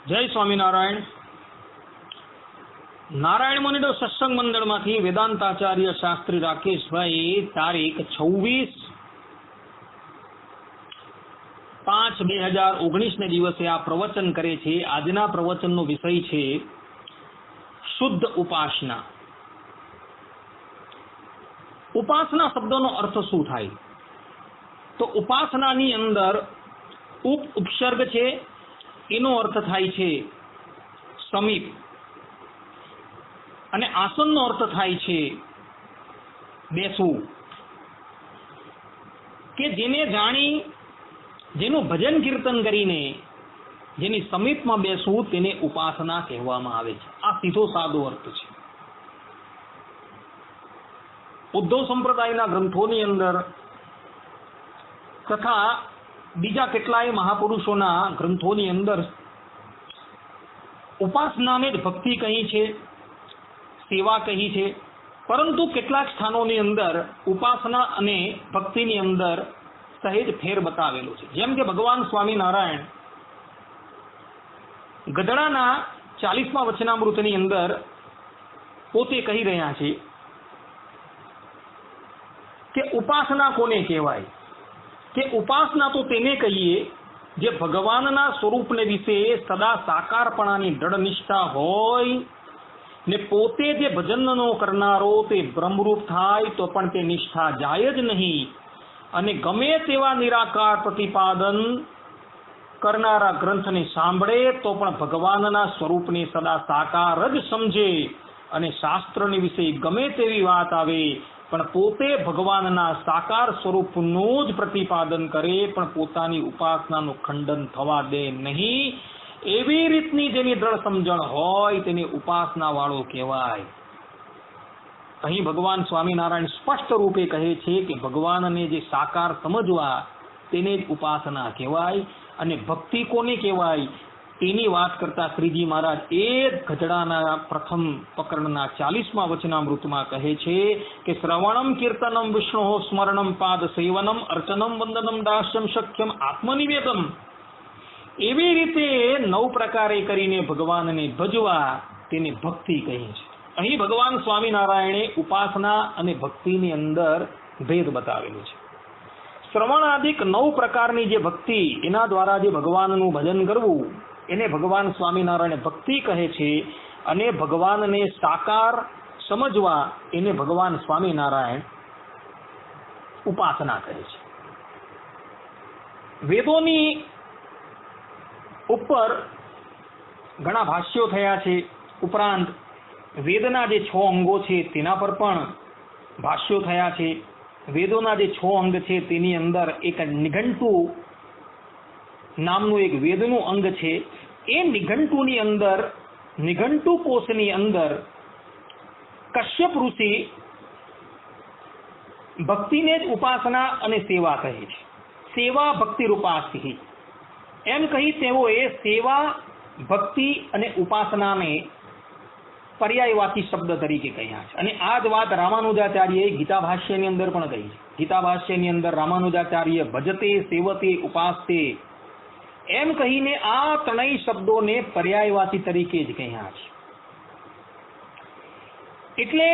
જય સ્વામિનારાયણ. નારાયણ મુનિનો સત્સંગ મંડળમાંથી વેદાંતાચાર્ય શાસ્ત્રી રાકેશભાઈ તારીખ 26/5/2019 ને દિવસે આ પ્રવચન કરે છે. આજના પ્રવચનનો વિષય છે શુદ્ધ ઉપાસના. ઉપાસના શબ્દનો અર્થ શું થાય? તો ઉપાસનાની અંદર ઉપસર્ગ છે, એનો અર્થ થાય છે સમીપ, અને આસનનો અર્થ થાય છે બેસવું. કે જેને જાણી, જેનું ભજન કીર્તન કરીને જેની સમીપમાં બેસવું તેને ઉપાસના કહેવામાં આવે છે. આ સીધો સાદો અર્થ છે. ઉદ્ધવ સંપ્રદાયના ગ્રંથોની અંદર તથા બીજા કેટલાય મહાપુરુષોના ગ્રંથોની અંદર ઉપાસનાને જ ભક્તિ કહી છે, સેવા કહી છે. પરંતુ કેટલાક સ્થાનોની અંદર ઉપાસના અને ભક્તિની અંદર સહેજ ફેર બતાવેલો છે. જેમ કે ભગવાન સ્વામિનારાયણ ગઢડાના 40મા વચનામૃતની અંદર પોતે કહી રહ્યા છે કે ઉપાસના કોને કહેવાય? કે ઉપાસના તો તેને કહીએ જે ભગવાનના સ્વરૂપને વિશે સદા સાકારપણાની દ્રઢ નિષ્ઠા હોય ને પોતે જે ભજનનો કરનારો તે બ્રહ્મરૂપ થાય તો પણ તે નિષ્ઠા જાય જ નહીં, અને ગમે તેવા નિરાકાર પ્રતિપાદન કરનારા ગ્રંથને સાંભળે તો પણ ભગવાનના સ્વરૂપને સદા સાકાર જ સમજે, અને શાસ્ત્રની વિશે ગમે તેવી વાત આવે પણ પોતે ભગવાનના સાકાર સ્વરૂપનું જ પ્રતિપાદન કરે, પણ પોતાની ઉપાસનાનું ખંડન થવા દે નહીં. એવી રીતની જેની દ્રઢ સમજણ હોય તેને ઉપાસના વાળો કહેવાય. અહીં ભગવાન સ્વામિનારાયણ સ્પષ્ટ રૂપે કહે છે કે ભગવાનને જે સાકાર સમજવા તેને જ ઉપાસના કહેવાય. અને ભક્તિ કોને કહેવાય તેની વાત કરતા શ્રીજી મહારાજ એ જ ગઢડાના પ્રથમ પ્રકરણના 40મા વચનામૃતમાં કહે છે કે શ્રવણમ કીર્તનમ વિષ્ણુ સ્મરણમ પાદ સેવનમ અર્ચનમ વંદનમ દાસ્યમ શક્યમ આત્મનિવેદમ. એવી રીતે 9 પ્રકારે કરીને ભગવાનને ભજવા તેને ભક્તિ કહે છે. અહીં ભગવાન સ્વામિનારાયણે ઉપાસના અને ભક્તિની અંદર ભેદ બતાવેલો છે. શ્રવણાદિક 9 પ્રકારની જે ભક્તિ, એના દ્વારા જે ભગવાનનું ભજન કરવું એને ભગવાન સ્વામિનારાયણ ભક્તિ કહે છે, અને ભગવાનને સાકાર સમજવા એને ભગવાન સ્વામિનારાયણ ઉપાસના કહે છે. વેદોની ઉપર ઘણા ભાષ્યો થયા છે, ઉપરાંત વેદના જે 6 અંગો છે તેના પર પણ ભાષ્યો થયા છે. વેદોના જે 6 અંગ છે તેની અંદર એક નિઘંટુ નામનું એક વેદનું અંગ છે. એ નિઘંટુની અંદર, નિઘંટુ કોષની અંદર કશ્યપ ઋષિ ભક્તિને જ ઉપાસના અને સેવા કહે છે. સેવા ભક્તિ રૂપાસ્તિ એમ કહી તેઓએ સેવા, ભક્તિ અને ઉપાસનાને પર્યાયવાચી શબ્દ તરીકે કહ્યા છે. અને આ જ વાત રામાનુજાચાર્યએ ગીતા ભાષ્યની અંદર પણ કહી છે. ગીતા ભાષ્યની અંદર રામાનુજાચાર્ય ભજતે, સેવતે, ઉપાસતે એમ કહીને આ 3 શબ્દોને પર્યાયવાચી તરીકે જ કહ્યા છે. એટલે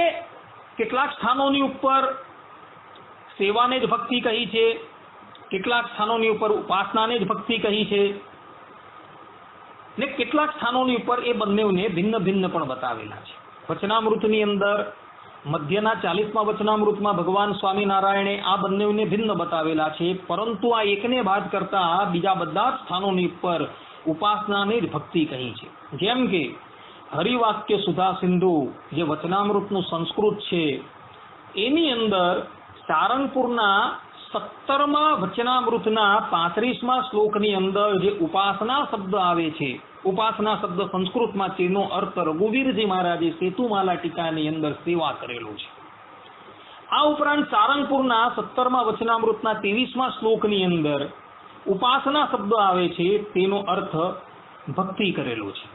કેટલાક સ્થાનોની ઉપર સેવાને જ ભક્તિ કહી છે, કેટલાક સ્થાનોની ઉપર ઉપાસનાને જ ભક્તિ કહી છે, ને કેટલાક સ્થાનોની ઉપર એ બંનેને ભિન્ન ભિન્ન પણ બતાવેલા છે. વચનામૃતની અંદર મધ્યના 40મા વચનામૃતમાં ભગવાન સ્વામિનારાયણે આ બંનેને ભિન્ન બતાવેલા છે, પરંતુ આ એકને બાદ કરતા બીજા બધા જ સ્થાનોની ઉપર ઉપાસનાને જ ભક્તિ કહી છે. જેમ કે હરિવાક્ય સુધા સિંધુ જે વચનામૃતનું સંસ્કૃત છે એની અંદર સારંગપુરના 17મા વચનામૃતના 35મા શ્લોકની અંદર જે ઉપાસના શબ્દ આવે છે, ઉપાસના શબ્દ સંસ્કૃતમાં તેનો અર્થ રઘુવીરજી મહારાજે સેતુમાલા ટીકાની અંદર સેવા કરેલો છે. આ ઉપરાંત સારંગપુરના 17મા વચનામૃતના 23મા શ્લોકની અંદર ઉપાસના શબ્દ આવે છે, તેનો અર્થ ભક્તિ કરેલો છે.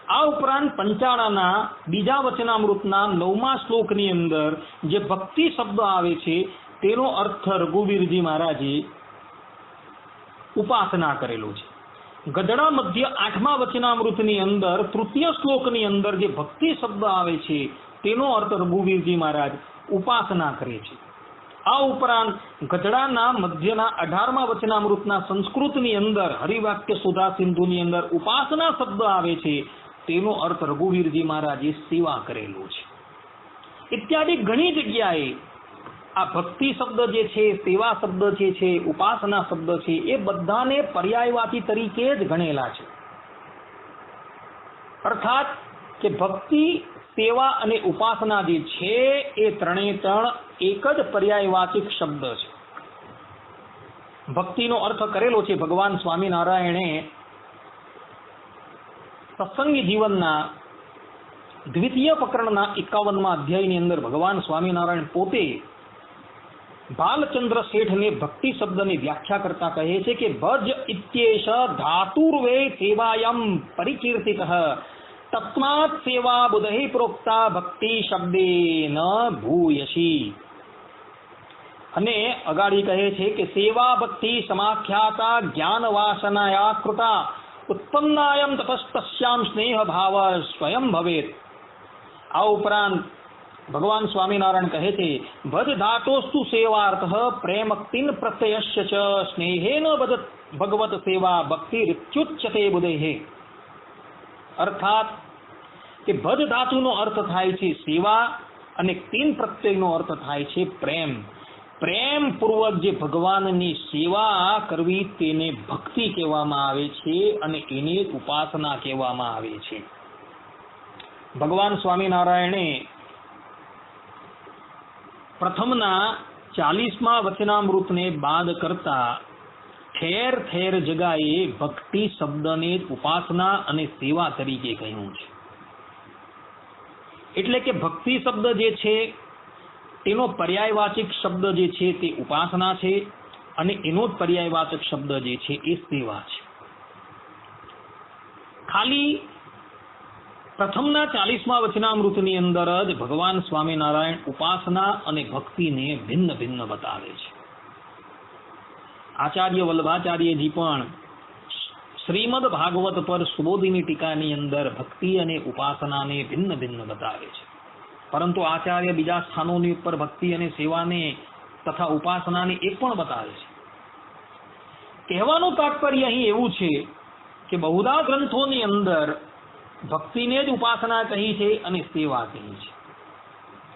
આ ઉપરાંત પંચાળાના બીજા વચનામૃતના 9મા શ્લોકની અંદર જે ભક્તિ શબ્દ આવે છે તેનો અર્થ રઘુવીરજી મહારાજે ઉપાસના કરેલો છે. ગધડા મધ્ય 8મા વચનામૃતની અંદર તૃતીય શ્લોકની અંદર જે ભક્તિ શબ્દ આવે છે તેનો અર્થ રઘુવીરજી મહારાજ ઉપાસના કરે છે. આ ઉપરાંત ગધડાના મધ્યના 18મા વચનામૃતના સંસ્કૃતની અંદર હરિવાક્ય સુધા સિંધુની અંદર ઉપાસના શબ્દ આવે છે તેનો અર્થ રઘુવીરજી મહારાજે સેવા કરેલો છે. ઇત્યાદિ ઘણી જગ્યાએ આ ભક્તિ શબ્દ જે છે, સેવા શબ્દ જે છે, ઉપાસના શબ્દ છે એ બધાને પર્યાયવાચી તરીકે જ ગણેલા છે. અર્થાત કે ભક્તિ, સેવા અને ઉપાસના જે છે એ ત્રણે ત્રણ એક જ પર્યાયવાચિક શબ્દ છે. ભક્તિનો અર્થ કરેલો છે ભગવાન સ્વામિનારાયણે સત્સંગી જીવનના દ્વિતીય પ્રકરણના 51મા અધ્યાયની અંદર ભગવાન સ્વામિનારાયણ પોતે બાલચંદ્ર શેઠને ભક્તિ શબ્દની વ્યાખ્યા કરતા કહે છે કે ભજ ઇત્યેષ ધાતુર્વે સેવાયમ પરિકીર્તિતઃ તસ્માત સેવા બુધૈ પ્રોક્તા ભક્તિ શબ્દેન ભૂયસી. અને અગાડી કહે છે કે સેવા ભક્તિ સમાખ્યાતા જ્ઞાન વાસનાયા કૃતા ઉત્પન્નાયમ તપસ્તસ્યામ સ્નેહ ભાવ સ્વયં ભવેત. આ ઉપરાંત ભગવાન સ્વામિનારાયણ કહે છે ભજ ધાતોસ્તુ સેવાર્થ પ્રેમક્તિન પ્રત્યયસ્ય ચ સ્નેહેન ભગવત સેવા ભક્તિ રિત્યુચ્યતે બુધૈ. અર્થાત કે ભજ ધાતુનો અર્થ થાય છે સેવા અને તીન પ્રત્યયનો અર્થ થાય છે પ્રેમ. પ્રેમ પૂર્વક જે ભગવાનની સેવા કરવી તેને ભક્તિ કહેવામાં આવે છે અને એને ઉપાસના કહેવામાં આવે છે. ભગવાન સ્વામિનારાયણે પ્રથમના 40મા વચનામૃતને બાદ કરતા ઠેર ઠેર જગાએ ભક્તિ શબ્દને ઉપાસના અને સેવા તરીકે કહ્યું છે. એટલે કે ભક્તિ શબ્દ જે છે તેનો પર્યાયવાચિક શબ્દ જે છે તે ઉપાસના છે અને એનો જ પર્યાયવાચક શબ્દ જે છે એ સેવા છે. ખાલી પ્રથમના 40મા વચનામૃતની અંદર જ ભગવાન સ્વામિનારાયણ ઉપાસના અને ભક્તિને ભિન્ન ભિન્ન બતાવે છે. આચાર્ય વલ્લભાચાર્યજી પણ શ્રીમદ ભાગવત પર સુબોધિની ટીકાની અંદર ભક્તિ અને ઉપાસનાને ભિન્ન ભિન્ન બતાવે છે. પરંતુ આચાર્ય બીજા સ્થાનોની ઉપર ભક્તિ અને સેવાને તથા ઉપાસનાને એક પણ બતાવે છે. કહેવાનું તાત્પર્ય અહીં એવું છે કે બહુધા ગ્રંથોની અંદર ભક્તિને જ ઉપાસના કહી છે અને સેવા કહી છે.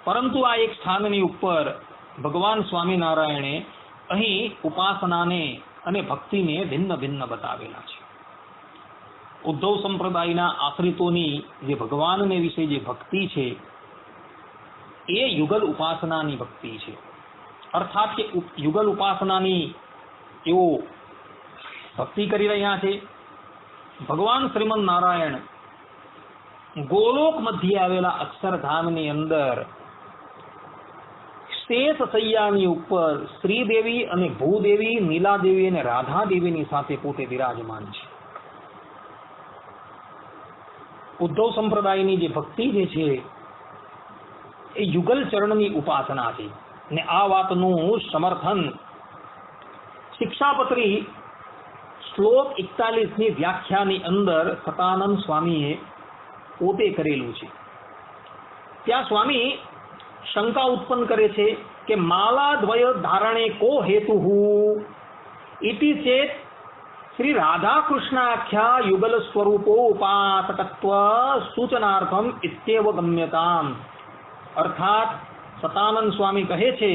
પરંતુ આ એક સ્થાનની ઉપર ભગવાન સ્વામિનારાયણે અહીં ઉપાસનાને અને ભક્તિને ભિન્ન ભિન્ન બતાવેલા છે. ઉદ્ધવ સંપ્રદાયના આશ્રિતોની જે ભગવાનને વિશે જે ભક્તિ છે એ યુગલ ઉપાસનાની ભક્તિ છે. અર્થાત કે યુગલ ઉપાસનાની એઓ ભક્તિ કરી રહ્યા છે. ભગવાન શ્રીમદ નારાયણ ગોલોક મધ્યે આવેલા અક્ષરધામની અંદર શેષ સૈયાની ઉપર શ્રીદેવી અને ભૂદેવી, નીલાદેવી અને રાધાદેવીની સાથે પોતે વિરાજમાન છે. ઉદ્ધવ સંપ્રદાયની જે ભક્તિ જે છે એ યુગલ ચરણની ઉપાસના છે. ને આ વાતનું સમર્થન શિક્ષાપત્રી શ્લોક 41ની વ્યાખ્યાની અંદર સતાનંદ સ્વામીએ પોતે કરેલું છે. ત્યાં સ્વામી શંકા ઉત્પન્ન કરે છે કે માલાદ્વય ધારણે કો હેતુઃ ઇતિ ચેત શ્રી રાધા કૃષ્ણાખ્યા યુગલ સ્વરૂપો ઉપાસકત્વ સૂચનાર્થમ ઇત્યેવ ગમ્યતામ. અર્થાત સતાનંદ સ્વામી કહે છે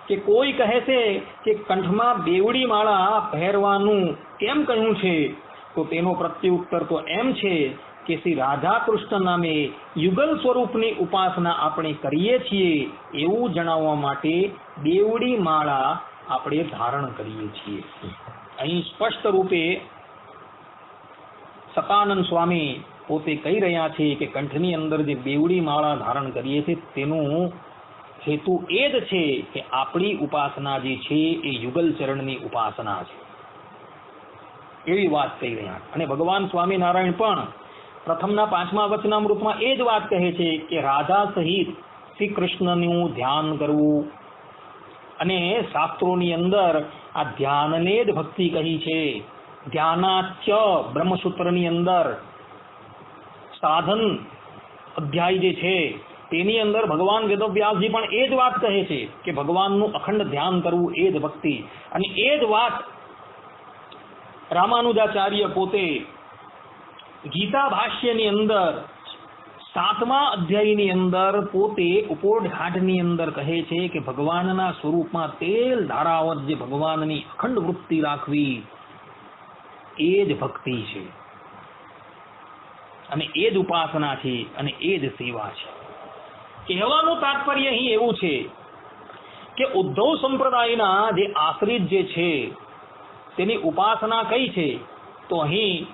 કે કોઈ કહે છે કે કંઠમાં બેવડી માળા પહેરવાનું કેમ કહ્યું છે, તો તેનો પ્રત્યુત્તર તો એમ છે કે શ્રી રાધા કૃષ્ણ નામે યુગલ સ્વરૂપની ઉપાસના આપણે કરીએ છીએ એવું જણાવવા માટે બેવડી માળા આપણે ધારણ કરીએ છીએ. અહીં સ્પષ્ટ રૂપે સતાનંદ સ્વામી પોતે કહી રહ્યા છે કે કંઠની અંદર જે બેવડી માળા ધારણ કરીએ છીએ તેનું હેતુ એ જ છે કે આપણી ઉપાસના જે છે એ યુગલ ચરણની ઉપાસના છે એવી વાત કહી રહ્યા. અને ભગવાન સ્વામિનારાયણ પણ પ્રથમના 5મા વચનામૃતમાં એ જ વાત કહે છે કે રાધા સહિત શ્રી કૃષ્ણનું ધ્યાન કરવું, અને શાસ્ત્રોની અંદર આ ધ્યાનને જ ભક્તિ કહી છે. ધ્યાનાચ બ્રહ્મસૂત્રની અંદર સાધન અધ્યાય જે છે તેની અંદર ભગવાન વેદવ્યાસજી પણ એ જ વાત કહે છે કે ભગવાનનું અખંડ ધ્યાન કરવું એ જ ભક્તિ. અને એ જ વાત રામાનુજાચાર્ય પોતે ગીતા ભાષ્યની અંદર 7મા અધ્યાયની અંદર પોતે ઉપોઢઘાટની અંદર કહે છે કે ભગવાનના સ્વરૂપમાં તેલ ધારાવત જે ભગવાનની અખંડ વૃત્તિ રાખવી એ જ ભક્તિ છે, અને એ જ ઉપાસના છે, અને એ જ સેવા છે. કહેવાનું તાત્પર્ય અહીં એવું છે કે ઉદ્ધવ સંપ્રદાયના જે આશ્રિત જે છે તેની ઉપાસના કઈ છે, તો અહીં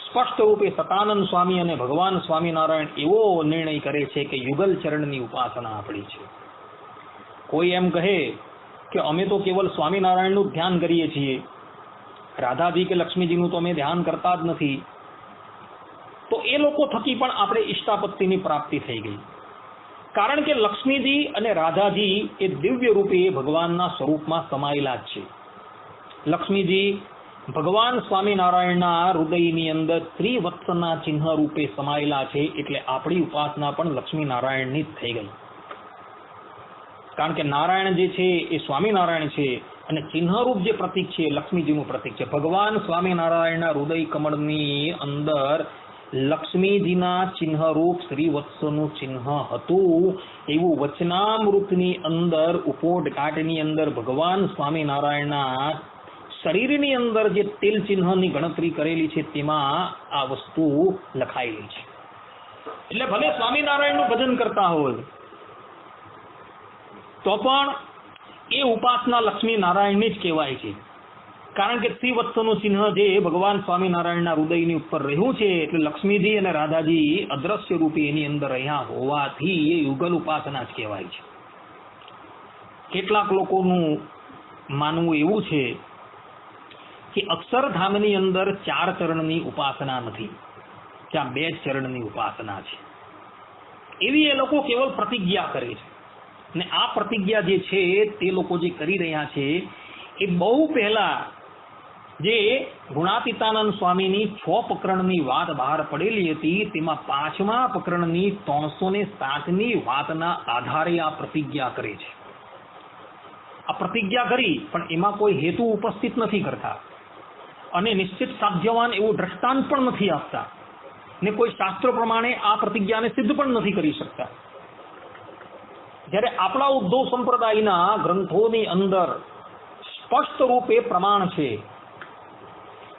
સ્પષ્ટ રૂપે સતાનંદ સ્વામી અને ભગવાન સ્વામિનારાયણ એવો નિર્ણય કરે છે કે યુગલ ચરણની ઉપાસના આપણી છે. કોઈ એમ કહે કે અમે તો કેવલ સ્વામિનારાયણનું ધ્યાન કરીએ છીએ, રાધાજી કે લક્ષ્મીજીનું તો અમે ધ્યાન કરતા જ નથી, તો એ લોકો થકી પણ આપણે ઇષ્ટાપત્તિની પ્રાપ્તિ થઈ ગઈ. કારણ કે લક્ષ્મીજી અને રાધાજી એ દિવ્ય રૂપે ભગવાનના સ્વરૂપમાં સમાયેલા જ છે. લક્ષ્મીજી ભગવાન સ્વામિનારાયણના હૃદયની અંદર ત્રિવત્સના ચિહ્ન રૂપે સમાયેલા છે, એટલે આપણી ઉપાસના પણ લક્ષ્મીનારાયણની જ થઈ ગઈ. કારણ કે નારાયણ જે છે એ સ્વામિનારાયણ છે, અને ચિહ્નરૂપ જે પ્રતીક છે લક્ષ્મીજીનું પ્રતીક છે. ભગવાન સ્વામિનારાયણના હૃદય કમળની અંદર લક્ષ્મીજીના ચિહ્નરૂપ શ્રીવત્સનું ચિહ્ન હતું. એવું વચનામૃતની અંદર ઉપોઢઘાટની અંદર ભગવાન સ્વામિનારાયણના શરીરની અંદર જે તેલ ચિહ્નની ગણતરી કરેલી છે તેમાં આ વસ્તુ લખાયેલી છે. એટલે ભલે સ્વામિનારાયણનું ભજન કરતા હોય તો પણ એ ઉપાસના લક્ષ્મી નારાયણની જ કહેવાય છે. કારણ કે શ્રીવત્સનું ચિહ્ન જે ભગવાન સ્વામિનારાયણના હૃદયની ઉપર રહ્યું છે, એટલે લક્ષ્મીજી અને રાધાજી અદ્રશ્ય રૂપે એની અંદર રહ્યા હોવાથી એ યુગલ ઉપાસના જ કહેવાય છે. કેટલાક લોકોનું માનવું એવું છે કે અક્ષરધામની અંદર 4 ચરણની ઉપાસના નથી, ત્યાં 2 ચરણની ઉપાસના છે. એવી એ લોકો કેવલ પ્રતિજ્ઞા કરે છે. ને આ પ્રતિજ્ઞા જે છે તે લોકો જે કરી રહ્યા છે એ બહુ પહેલા જે ગુણાતીતાનંદ સ્વામીની 6 પ્રકરણની વાત બહાર પડેલી હતી, તેમાં 5મા પ્રકરણની 307ની વાતના આધારે આ પ્રતિજ્ઞા કરે છે. આ પ્રતિજ્ઞા કરી પણ એમાં કોઈ હેતુ ઉપસ્થિત નથી કરતા, અને નિશ્ચિત સાધ્યવાન એવું દ્રષ્ટાંત પણ નથી આપતા, ને કોઈ શાસ્ત્ર પ્રમાણે આ પ્રતિજ્ઞાને સિદ્ધ પણ નથી કરી શકતા. જ્યારે આપણા ઉદ્ધવ સંપ્રદાયના ગ્રંથોની અંદર સ્પષ્ટ રૂપે પ્રમાણ છે.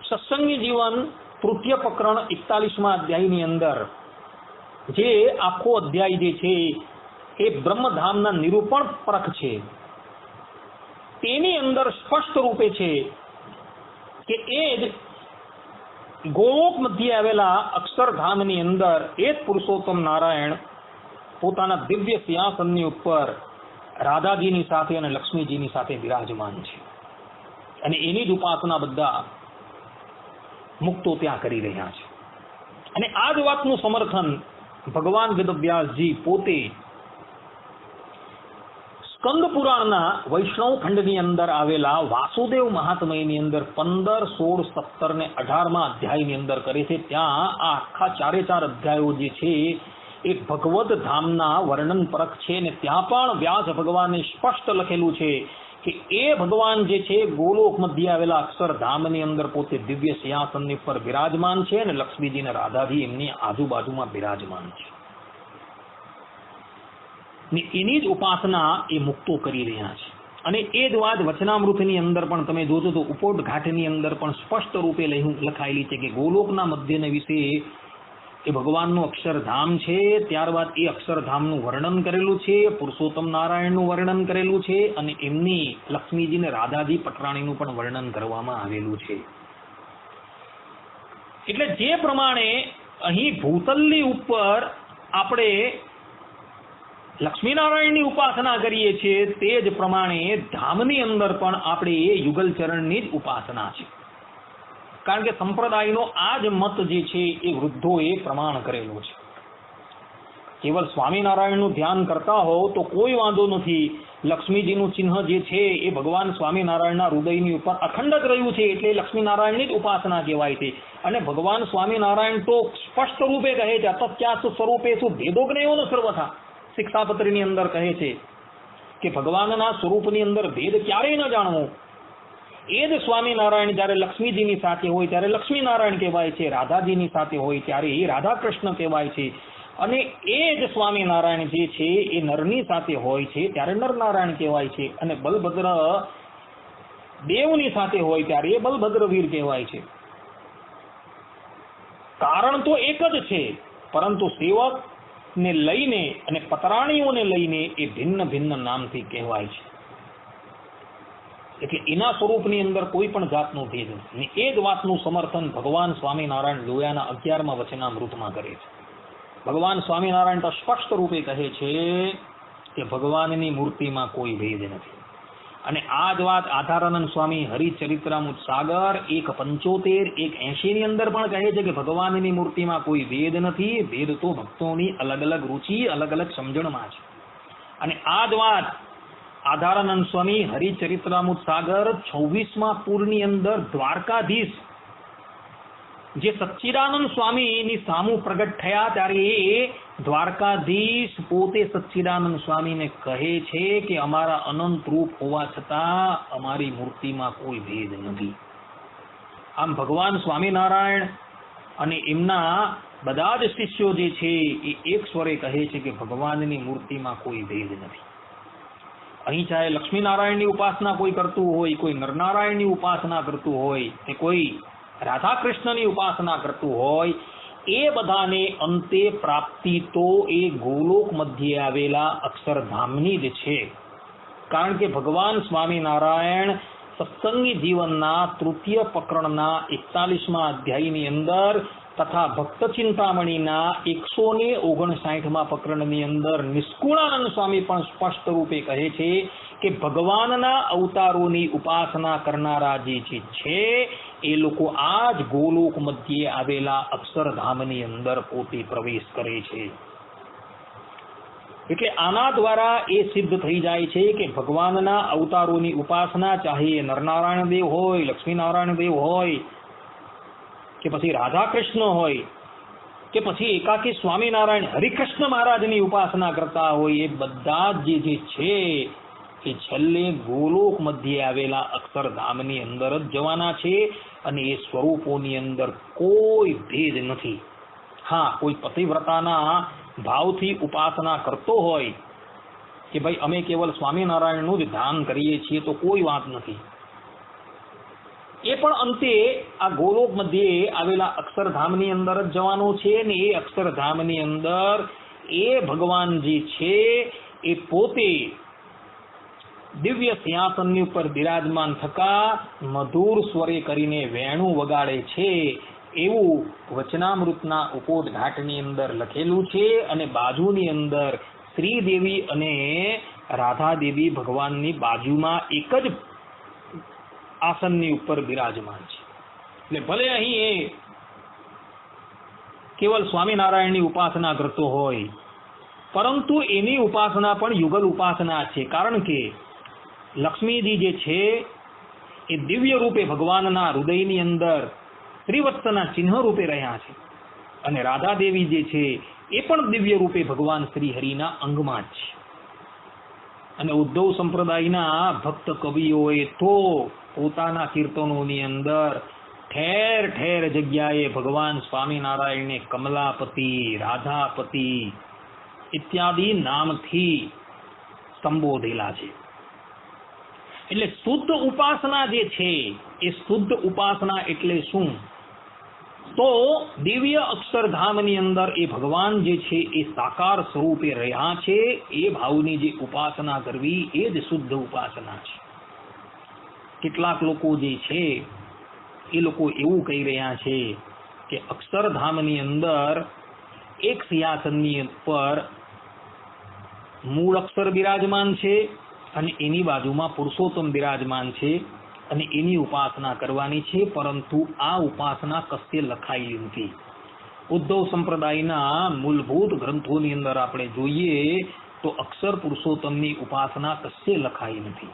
સત્સંગી જીવન તૃતીય પ્રકરણ 41મા અધ્યાયની અંદર જે આખો અધ્યાય જે છે એ બ્રહ્મધામના નિરૂપણ પરખ છે. તેની અંદર સ્પષ્ટ રૂપે છે કે એ જ ગોલોક મધ્યે આવેલા અક્ષરધામની અંદર એ જ પુરુષોત્તમ નારાયણ પોતાના દિવ્ય સિંહાસનની ઉપર રાધાજીની સાથે અને લક્ષ્મીજીની સાથે બિરાજમાન છે, અને એની જ ઉપાસના બધા મુક્તો ત્યાં કરી રહ્યા છે. અને આ જ વાતનું સમર્થન ભગવાન વેદવ્યાસજી પોતે સ્કંદ પુરાણના વૈષ્ણવ ખંડની અંદર આવેલા વાસુદેવ મહાત્મયની અંદર 15, 16, 17 ને 18મા અધ્યાયની અંદર કરે છે. ત્યાં આ આખા 4 અધ્યાયો જે છે એ ભગવદ ધામના વર્ણન પરખ છે, ને ત્યાં પણ વ્યાસ ભગવાને સ્પષ્ટ લખેલું છે કે એ ભગવાન જે છે ગોલોક મધ્ય આવેલા અક્ષરધામની અંદર પોતે દિવ્ય સિંહાસનની ઉપર બિરાજમાન છે, અને લક્ષ્મીજી અને રાધાજી એમની આજુબાજુમાં બિરાજમાન છે. ને એની જ ઉપાસના એ મુક્તો કરી રહ્યા છે. અને એ જ વાત વચનામૃતની અંદર પણ તમે જોજો તો ઉપોઢઘાટની અંદર પણ સ્પષ્ટ રૂપે લખાયેલી છે કે ગોલોકના મધ્યને વિશે એ ભગવાનનું અક્ષરધામ છે. ત્યારબાદ એ અક્ષરધામનું વર્ણન કરેલું છે, પુરુષોત્તમ નારાયણનું વર્ણન કરેલું છે, અને એમની લક્ષ્મીજી ને રાધાજી પટરાણીનું પણ વર્ણન કરવામાં આવેલું છે. એટલે જે પ્રમાણે અહીં ભૂતલની ઉપર આપણે લક્ષ્મીનારાયણની ઉપાસના કરીએ છીએ, તે જ પ્રમાણે ધામની અંદર પણ આપણે એ યુગલ ચરણની જ ઉપાસના છે. કારણ કે સંપ્રદાયનો આ જ મત જે છે એ વૃદ્ધોએ પ્રમાણ કરેલો છે કેવલ સ્વામિનારાયણનું ધ્યાન કરતા હોવ તો કોઈ વાંધો નથી. લક્ષ્મીજીનું ચિહ્ન જે છે એ ભગવાન સ્વામિનારાયણના હૃદયની ઉપર અખંડ જ રહ્યું છે એટલે લક્ષ્મીનારાયણની જ ઉપાસના કહેવાય છે. અને ભગવાન સ્વામિનારાયણ તો સ્પષ્ટ રૂપે કહે છે, અતત્યાસુ સ્વરૂપેષુ ભેદોજ્ઞેયો ન સર્વથા. શિક્ષાપત્રીની અંદર કહે છે કે ભગવાનના સ્વરૂપની અંદર ભેદ ક્યારેય ન જાણવો. એ જ સ્વામિનારાયણ જ્યારે લક્ષ્મીજીની સાથે હોય ત્યારે લક્ષ્મીનારાયણ કહેવાય છે, રાધાજીની સાથે હોય ત્યારે એ રાધા કૃષ્ણ કહેવાય છે. અને એ જ સ્વામિનારાયણ જે છે એ નરની સાથે હોય છે ત્યારે નરનારાયણ કહેવાય છે. અને બલભદ્ર દેવની સાથે હોય ત્યારે એ બલભદ્રવીર કહેવાય છે. કારણ તો એક જ છે, પરંતુ સેવકને લઈને અને પતરાણીઓને લઈને એ ભિન્ન ભિન્ન નામથી કહેવાય છે. એટલે એના સ્વરૂપની અંદર કોઈ પણ જાતનું ભેદ નથી. એ જ વાતનું સમર્થન ભગવાન સ્વામિનારાયણ લોયાના 11મા વચનામૃતમાં કરે છે. ભગવાન સ્વામિનારાયણ તો સ્પષ્ટ રૂપે કહે છે કે ભગવાનની મૂર્તિમાં કોઈ ભેદ નથી. અને આ જ વાત આધારાનંદ સ્વામી હરિચરિત્રામૃત સાગર 1:75, 1:80 ની અંદર પણ કહે છે કે ભગવાનની મૂર્તિમાં કોઈ ભેદ નથી. ભેદ તો ભક્તોની અલગ અલગ રુચિ, અલગ અલગ સમજણમાં છે. અને આ જ વાત આધારાનંદ સ્વામી હરિચરિત્રામૃત સાગર 26મા પૂરની અંદર દ્વારકાધીશ જે સચ્ચિદાનંદ સ્વામીની સામું પ્રગટ થયા ત્યારે એ દ્વારકાધીશ પોતે સચ્ચિદાનંદ સ્વામીને કહે છે કે અમારા અનંત રૂપ હોવા છતાં અમારી મૂર્તિમાં કોઈ ભેદ નથી. આમ ભગવાન સ્વામિનારાયણ અને એમના બધા જ શિષ્યો જે છે એ એક સ્વરે કહે છે કે ભગવાનની મૂર્તિમાં કોઈ ભેદ નથી. અહીં ચાહે લક્ષ્મીનારાયણની ઉપાસના કોઈ કરતું હોય, કોઈ નરનારાયણની ઉપાસના કરતું હોય, કે કોઈ રાધા કૃષ્ણની ઉપાસના કરતું હોય, એ બધાને અંતે પ્રાપ્તિ તો એ ગોલોક મધ્યે આવેલા અક્ષરધામની જ છે. કારણ કે ભગવાન સ્વામિનારાયણ સત્સંગી જીવનના તૃતીય પ્રકરણના 41મા અધ્યાયની અંદર તથા ભક્ત ચિંતામણીના 159મા પ્રકરણની અંદર નિષ્કુળાનંદ સ્વામી પણ સ્પષ્ટ રૂપે કહે છે કે ભગવાનના અવતારોની ઉપાસના કરનારા જે છે એ લોકો આ જ ગોલોક મધ્યે આવેલા અક્ષરધામની અંદર પોતે પ્રવેશ કરે છે. એટલે આના દ્વારા એ સિદ્ધ થઈ જાય છે કે ભગવાનના અવતારોની ઉપાસના ચાહે નરનારાયણ દેવ હોય, લક્ષ્મીનારાયણ દેવ હોય, કે પછી રાધા કૃષ્ણ હોય, કે પછી એકાકી સ્વામિનારાયણ હરિકૃષ્ણ મહારાજની ઉપાસના કરતા હોય, એ બધા જ જે છે એ છેલ્લે ગોલોક મધ્યે આવેલા અક્ષરધામની અંદર જ જવાના છે. અને એ સ્વરૂપોની અંદર કોઈ ભેદ નથી. હા, કોઈ પતિવ્રતાના ભાવથી ઉપાસના કરતો હોય કે ભાઈ અમે કેવલ સ્વામિનારાયણનું જ ધ્યાન કરીએ છીએ તો કોઈ વાત નથી. એ પણ અંતે આ ગોલોક મધ્યે આવેલા અક્ષરધામની અંદર જ જવાનો છે. ને એ અક્ષરધામની અંદર એ ભગવાન જે છે એ પોતે દિવ્ય સિંહાસનની ઉપર બિરાજમાન થકા મધુર સ્વરે કરીને વેણું વગાડે છે એવું વચનામૃતના ઉपोદઘાટની અંદર લખેલું છે. અને બાજુની અંદર શ્રીદેવી અને રાધાદેવી ભગવાનની બાજુમાં એક જ આસનની ઉપર બિરાજમાન છે. એટલે ભલે અહીં એ કેવલ સ્વામિનારાયણની ઉપાસના કરતો હોય, પરંતુ એની ઉપાસના પણ યુગલ ઉપાસના છે. કારણ કે લક્ષ્મીજી જે છે એ દિવ્ય રૂપે ભગવાનના હૃદયની અંદર ત્રિવત્સના ચિહ્ન રૂપે રહ્યા છે. અને રાધાદેવી જે છે એ પણ દિવ્ય રૂપે ભગવાન શ્રી હરિના અંગમાં જ છે. અને ઉદ્ધવ સંપ્રદાયના ભક્ત કવિઓએ તો પોતાના કીર્તનોની અંદર ઠેર ઠેર જગ્યાએ ભગવાન સ્વામિનારાયણને કમલાપતિ, રાધાપતિ ઇત્યાદિ નામથી સંબોધેલા છે. એટલે શુદ્ધ ઉપાસના જે છે એ શુદ્ધ ઉપાસના એટલે શું? તો દિવ્ય અક્ષરધામની અંદર એ ભગવાન જે છે એ સાકાર સ્વરૂપે રહ્યા છે એ ભાવની જે ઉપાસના કરવી એ જ શુદ્ધ ઉપાસના છે. કેટલાક લોકો જે છે એ લોકો એવું કહી રહ્યા છે કે અક્ષરધામની અંદર એક સિંહાસનની ઉપર મૂળ અક્ષર બિરાજમાન છે અને એની બાજુમાં પુરુષોત્તમ બિરાજમાન છે અને એની ઉપાસના કરવાની છે. પરંતુ આ ઉપાસના કશે લખાયેલી નથી. ઉદ્ધવ સંપ્રદાયના મૂળભૂત ગ્રંથોની અંદર આપણે જોઈએ તો અક્ષર પુરુષોત્તમની ઉપાસના કશે લખાઈ નથી.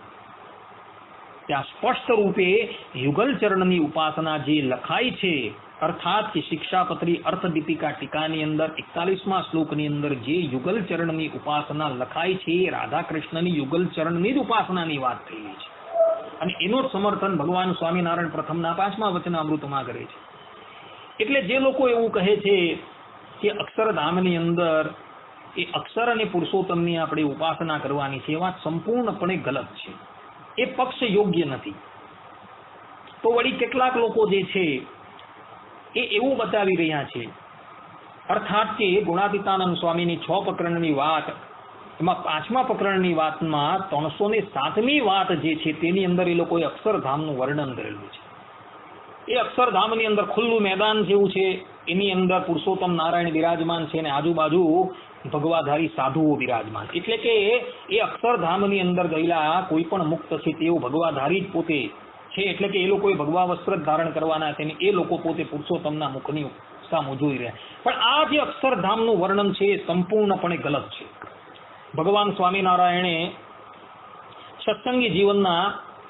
ત્યાં સ્પષ્ટ રૂપે યુગલચરણની ઉપાસના જે લખાઈ છે, અર્થાત કે શિક્ષાપત્રી અર્થદીપિકા ટીકાની અંદર 41મા શ્લોકની અંદર જે યુગલચરણની ઉપાસના લખાઈ છે એ રાધા કૃષ્ણની યુગલચરણની જ ઉપાસનાની વાત થયેલી છે. અને એનું જ સમર્થન ભગવાન સ્વામિનારાયણ પ્રથમના 5મા વચનામૃતમાં કરે છે. એટલે જે લોકો એવું કહે છે કે અક્ષરધામની અંદર એ અક્ષર અને પુરુષોત્તમની આપણે ઉપાસના કરવાની છે, એ વાત સંપૂર્ણપણે ગલત છે. એ પક્ષ યોગ્ય નથી. તો વળી કેટલાક લોકો જે છે એ એવું બતાવી રહ્યા છે, અર્થાત કે ગુણાતીતાનંદ સ્વામીની 6 પ્રકરણની વાત, એમાં 5મા પ્રકરણની વાતમાં 307મી વાત જે છે તેની અંદર એ લોકોએ અક્ષરધામનું વર્ણન કરેલું છે. એ અક્ષરધામની અંદર ખુલ્લું મેદાન જેવું છે, એની અંદર પુરુષોત્તમ નારાયણ બિરાજમાન છે અને આજુબાજુ ભગવાધારી સાધુઓ બિરાજમાન. એટલે કે એ અક્ષરધામની અંદર ગયેલા કોઈ પણ મુક્ત છે તેઓ ભગવાધારી જ પોતે છે. એટલે કે એ લોકોએ ભગવા વસ્ત્ર ધારણ કરવાના છે અને એ લોકો પોતે પુરુષોત્તમના મુખની સામું જોઈ રહ્યા. પણ આ જે અક્ષરધામનું વર્ણન છે એ સંપૂર્ણપણે ગલત છે. ભગવાન સ્વામિનારાયણે સત્સંગી જીવનના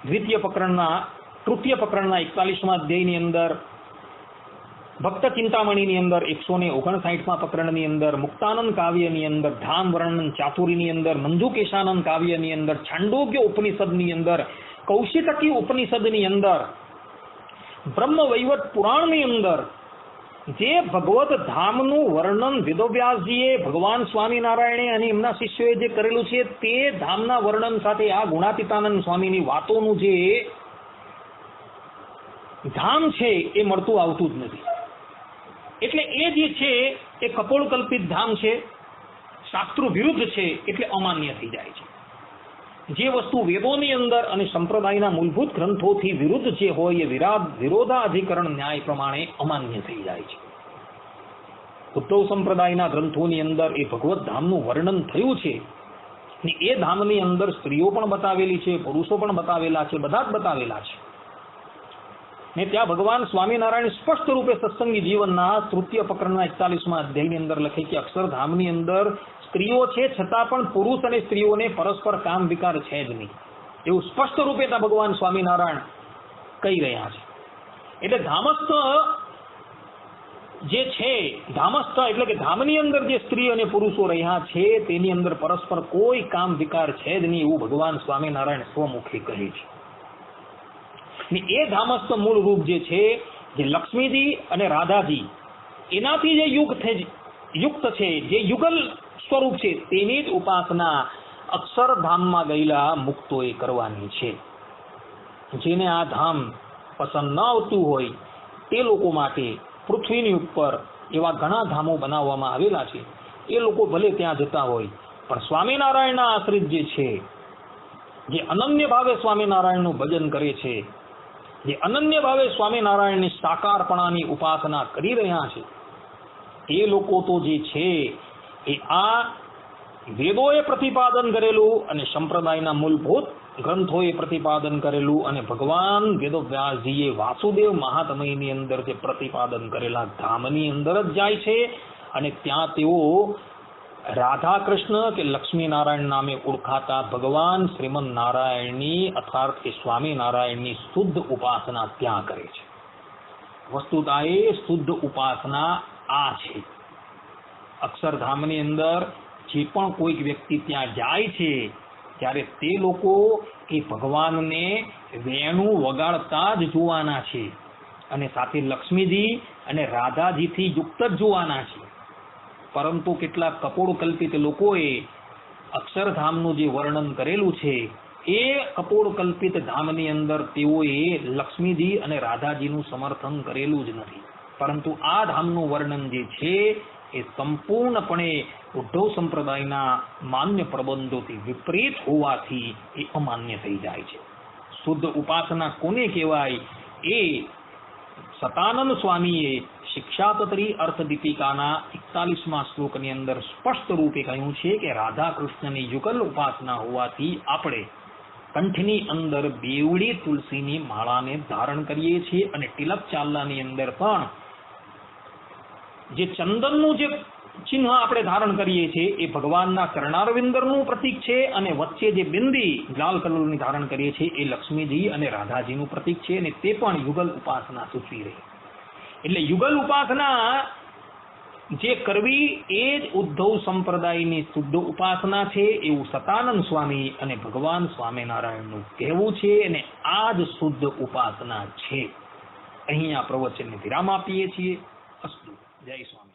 તૃતીય પ્રકરણના 41મા અધ્યાયની અંદર, ભક્ત ચિંતામણીની અંદર 159મા પ્રકરણની અંદર, મુક્તાનંદ કાવ્યની અંદર, ધામ વર્ણન ચાતુરીની અંદર, મંજુકેશાનંદ કાવ્યની અંદર, છાંડોગ્ય ઉપનિષદની અંદર, કૌશિતકી ઉપનિષદની અંદર, બ્રહ્મ વૈવર્ત પુરાણની અંદર જે ભગવત ધામનું વર્ણન વેદવ્યાસજીએ, ભગવાન સ્વામિનારાયણે અને એમના શિષ્યોએ જે કરેલું છે તે ધામના વર્ણન સાથે આ ગુણાતીતાનંદ સ્વામીની વાતોનું જે ધામ છે એ મળતું આવતું જ નથી. એટલે એ જે છે એ કપોળકલ્પિત ધામ છે, શાસ્ત્રો વિરુદ્ધ છે, એટલે અમાન્ય થઈ જાય છે. જે વસ્તુ વેદોની અંદર અને સંપ્રદાયના મૂળભૂત ગ્રંથોથી વિરુદ્ધ જે હોય એ વિરોધાધિકરણ ન્યાય પ્રમાણે અમાન્ય થઈ જાય છે. ઉદ્ધવ સંપ્રદાયના ગ્રંથોની અંદર એ ભગવત ધામનું વર્ણન થયું છે ને એ ધામની અંદર સ્ત્રીઓ પણ બતાવેલી છે, પુરુષો પણ બતાવેલા છે, બધા જ બતાવેલા છે. ને ત્યાં ભગવાન સ્વામિનારાયણ સ્પષ્ટ રૂપે સત્સંગી જીવનના તૃતીય પ્રકરણના 41મા અધ્યાયની અંદર લખે કે અક્ષરધામની અંદર સ્ત્રીઓ છે છતાં પણ પુરુષ અને સ્ત્રીઓને પરસ્પર કામ વિકાર છે જ નહીં, એવું સ્પષ્ટ રૂપે ત્યાં ભગવાન સ્વામિનારાયણ કહી રહ્યા છે. એટલે ધામસ્થ જે છે, ધામસ્થ એટલે કે ધામની અંદર જે સ્ત્રી અને પુરુષો રહ્યા છે તેની અંદર પરસ્પર કોઈ કામ વિકાર છે જ નહીં, એવું ભગવાન સ્વામિનારાયણ સ્વમુખે કહે છે. એ ધામસ્થ મૂળ રૂપ જે છે, જે લક્ષ્મીજી અને રાધાજી એનાથી જે યુક્ત છે, જે યુગલ સ્વરૂપ છે, તેની જ ઉપાસના અક્ષરધામમાં ગયેલા મુક્તોએ કરવાની છે. જેને આ ધામ પસંદ ન આવતું હોય તે લોકો માટે પૃથ્વીની ઉપર એવા ઘણા ધામો બનાવવામાં આવેલા છે. એ લોકો ભલે ત્યાં જતા હોય, પણ સ્વામિનારાયણના આશ્રિત જે છે, જે અનન્ય ભાવે સ્વામિનારાયણનું ભજન કરે છે, જે અનન્ય ભાવે સ્વામિનારાયણની સાકારપણાની ઉપાસના કરી રહ્યા છે, એ લોકો તો જે છે એ આ વેદોએ પ્રતિપાદન કરેલું અને સંપ્રદાયના મૂળભૂત ગ્રંથોએ પ્રતિપાદન કરેલું અને ભગવાન વેદવ્યાસજીએ વાસુદેવ મહાત્મયની અંદર જે પ્રતિપાદન કરેલા ધામની અંદર જ જાય છે અને ત્યાં તેઓ રાધા કૃષ્ણ કે લક્ષ્મીનારાયણ નામે ઓળખાતા ભગવાન શ્રીમદ નારાયણની અર્થાત કે સ્વામિનારાયણની શુદ્ધ ઉપાસના ત્યાં કરે છે. વસ્તુતા એ શુદ્ધ ઉપાસના આ છે. અક્ષરધામની અંદર જે પણ કોઈક વ્યક્તિ ત્યાં જાય છે ત્યારે તે લોકો એ ભગવાનને વેણું વગાડતા જ જોવાના છે અને સાથે લક્ષ્મીજી અને રાધાજીથી યુક્ત જ જોવાના છે. પરંતુ કેટલાક કપોળકલ્પિત લોકોએ અક્ષરધામનું જે વર્ણન કરેલું છે એ કપોળકલ્પિત ધામની અંદર તેઓએ લક્ષ્મીજી અને રાધાજીનું સમર્થન કરેલું જ નથી, પરંતુ આ ધામનું વર્ણન જે છે એ સંપૂર્ણપણે ઉદ્ધવ સંપ્રદાયના માન્ય પ્રબંધોથી વિપરીત હોવાથી એ અમાન્ય થઈ જાય છે. શુદ્ધ ઉપાસના કોને કહેવાય એ સતાનંદ સ્વામીએ શિક્ષાપત્રી અર્થદીપિકાના 41મા શ્લોકની અંદર સ્પષ્ટ રૂપે કહ્યું છે કે રાધા કૃષ્ણની યુગલ ઉપાસના હોવાથી આપણે કંઠની અંદર બેવડી તુલસીની માળાને ધારણ કરીએ છીએ અને તિલક ચાલ્લાની અંદર પણ જે ચંદનનું જે ચિહ્ન આપણે ધારણ કરીએ છીએ એ ભગવાનના ચરણારવિંદરનું પ્રતીક છે, અને વચ્ચે જે બિંદી લાલ કલરની ધારણ કરીએ છીએ એ લક્ષ્મીજી અને રાધાજીનું પ્રતીક છે, અને તે પણ યુગલ ઉપાસના સૂચવી રહી. એટલે યુગલ ઉપાસના જે કરવી એ જ ઉદ્ધવ સંપ્રદાયની શુદ્ધ ઉપાસના છે એવું સતાનંદ સ્વામી અને ભગવાન સ્વામિનારાયણનું કહેવું છે, અને આ જ શુદ્ધ ઉપાસના છે. અહીં આ પ્રવચનને વિરામ આપીએ છીએ. અસ્તુ. જય સ્વામી.